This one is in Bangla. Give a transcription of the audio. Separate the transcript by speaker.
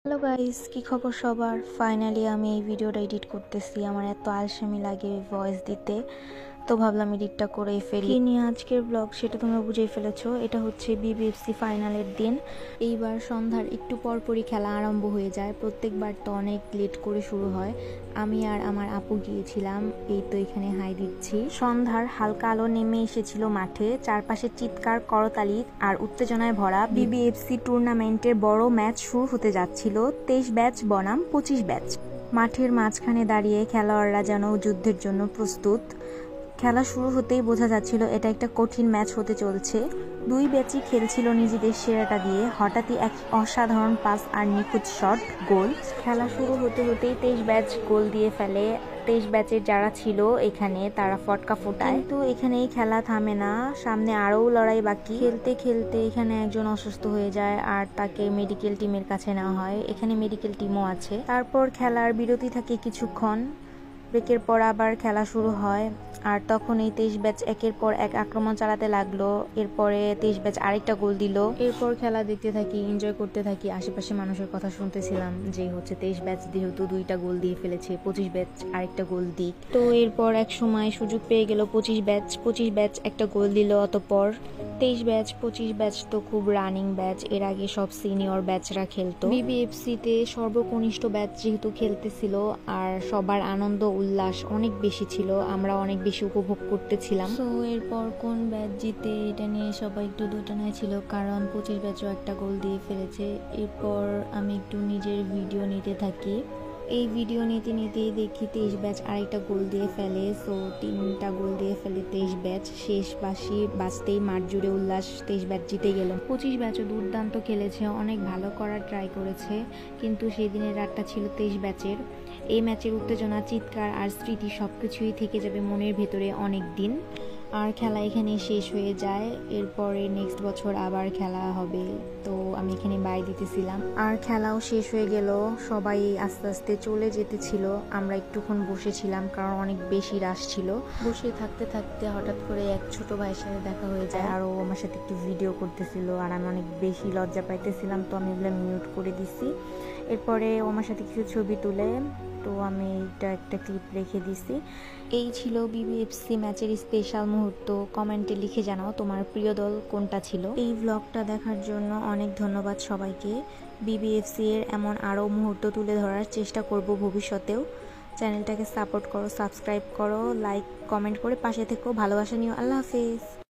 Speaker 1: হ্যালো গাইস, কি খবর সবার? ফাইনালি আমি এই ভিডিওটা এডিট করতেছি। আমার এত আলসেমি লাগে ভয়েস দিতে, তো ভাবলাম এডিটটা করেই ফেলি। কি নিয়ে আজকের ব্লগ সেটা তোমরা বুঝেই ফেলেছো। এটা হচ্ছে বিবিএফসি ফাইনালের দিন। এইবার সন্ধ্যার একটু পরপরই খেলা আরম্ভ হয়ে যায়। প্রত্যেকবার তো অনেক লেট করে শুরু হয়। আমি আর আমার আপু গিয়েছিলাম, এই তো এখানে হাই দিচ্ছি। সন্ধ্যার হালকা আলো নেমে এসেছিল মাঠে, চারপাশে চিৎকার, করতালি আর উত্তেজনায় ভরা। বিবিএফসি টুর্নামেন্টের বড় ম্যাচ শুরু হতে যাচ্ছিল। 23 ব্যাচ বনাম 25 ব্যাচ। মাঠের মাঝখানে দাঁড়িয়ে খেলোয়াড়রা যেন যুদ্ধের জন্য প্রস্তুত। খেলা শুরু হতেই বোঝা যাচ্ছিল এটা একটা কঠিন ম্যাচ হতে চলছে। দুই ব্যাচই খেলছিল নিজেদের সেরাটা দিয়ে। হঠাৎই এক অসাধারণ পাস আর নিখুঁত শট, গোল। খেলা শুরু হতে হতেই 23 ব্যাচ গোল দিয়ে ফেলে। 23 ব্যাচের যারা ছিল এখানে তারা ফটকা ফোটায়, কিন্তু এখানেই খেলা থামে না, সামনে আরও লড়াই বাকি। খেলতে খেলতে এখানে একজন অসুস্থ হয়ে যায় আর তাকে মেডিকেল টিমের কাছে নেওয়া হয়। এখানে মেডিকেল টিমও আছে। তারপর খেলার বিরতি থাকে কিছুক্ষণ। ব্রেকের পর আবার খেলা শুরু হয়, আর তখন এই 23 ব্যাচ একের পর এক আক্রমণ চালাতে লাগলো। এরপরে 23 ব্যাচ আরেকটা গোল দিল। এরপর খেলা দেখতে থাকি, এনজয় করতে থাকি। আশেপাশে মানুষের কথা শুনতেছিলাম যে হচ্ছে 23 ব্যাচ যেহেতু 2টা গোল দিয়ে ফেলেছে, 25 ব্যাচ আরেকটা গোল দিক। তো এরপর এক সময় সুযোগ পেয়ে গেল 25 ব্যাচ একটা গোল দিল। অতঃপর 23 ব্যাচ 25 ব্যাচ তো খুব রানিং ব্যাচ, এর আগে সব সিনিয়র ব্যাচরা খেলতো। বিবিএফসিতে সর্বকনিষ্ঠ ব্যাচ যেহেতু খেলতেছিল, আর সবার আনন্দ উল্লাস অনেক বেশি ছিল, আমরা অনেক বেশি উপভোগ করতেছিলাম। তো এরপর কোন ব্যাচ জিতে এটা নিয়ে সবাই একটু দোটানায় ছিল, কারণ 25 ব্যাচও একটা গোল দিয়ে ফেলেছে। এরপর আমি একটু নিজের ভিডিও নিতে থাকি। এই ভিডিও নিতে নিতেই দেখি 23 ব্যাচ আরেকটা গোল দিয়ে ফেলে। সো 3টা গোল দিয়ে ফেলে 23 ব্যাচ। শেষ বাঁশি বাজতেই মাঠ জুড়ে উল্লাস, 23 ব্যাচ জিতে গেল। 25 ব্যাচও দুর্দান্ত খেলেছে, অনেক ভালো করার ট্রাই করেছে, কিন্তু সেই দিনের রাতটা ছিল 23 ব্যাচের। এই ম্যাচের উত্তেজনা, চিৎকার আর স্মৃতি সবকিছুই থেকে যাবে মনের ভেতরে অনেক দিন। আর খেলা এখানে শেষ হয়ে যায়। এরপরে নেক্সট বছর আবার খেলা হবে। তো আমি এখানে বাই দিতেছিলাম, আর খেলাও শেষ হয়ে গেল। সবাই আস্তে আস্তে চলে যেতেছিল, আমরা একটুক্ষণ বসেছিলাম কারণ অনেক বেশি রাশ ছিল। বসে থাকতে থাকতে হঠাৎ করে এক ছোট ভাইয়ের সাথে দেখা হয়ে যায়, আর ও আমার সাথে একটু ভিডিও করতেছিল, আর আমি অনেক বেশি লজ্জা পাইতেছিলাম, তো আমি এগুলো মিউট করে দিছি। এরপরে ও আমার সাথে কিছু ছবি তুলে, তো আমি এটা একটা ক্লিপ রেখে দিছি। এই ছিল বিবিএফসি ম্যাচের স্পেশাল মুহূর্ত। কমেন্টে লিখে জানাও তোমার প্রিয় দল কোনটা ছিল। এই ব্লগটা দেখার জন্য অনেক ধন্যবাদ সবাইকে। বিবিএফসি এর এমন আরও মুহূর্ত তুলে ধরার চেষ্টা করব ভবিষ্যতেও। চ্যানেলটাকে সাপোর্ট করো, সাবস্ক্রাইব করো, লাইক কমেন্ট করে পাশে থেকো। ভালোবাসা নিও। আল্লাহ হাফেজ।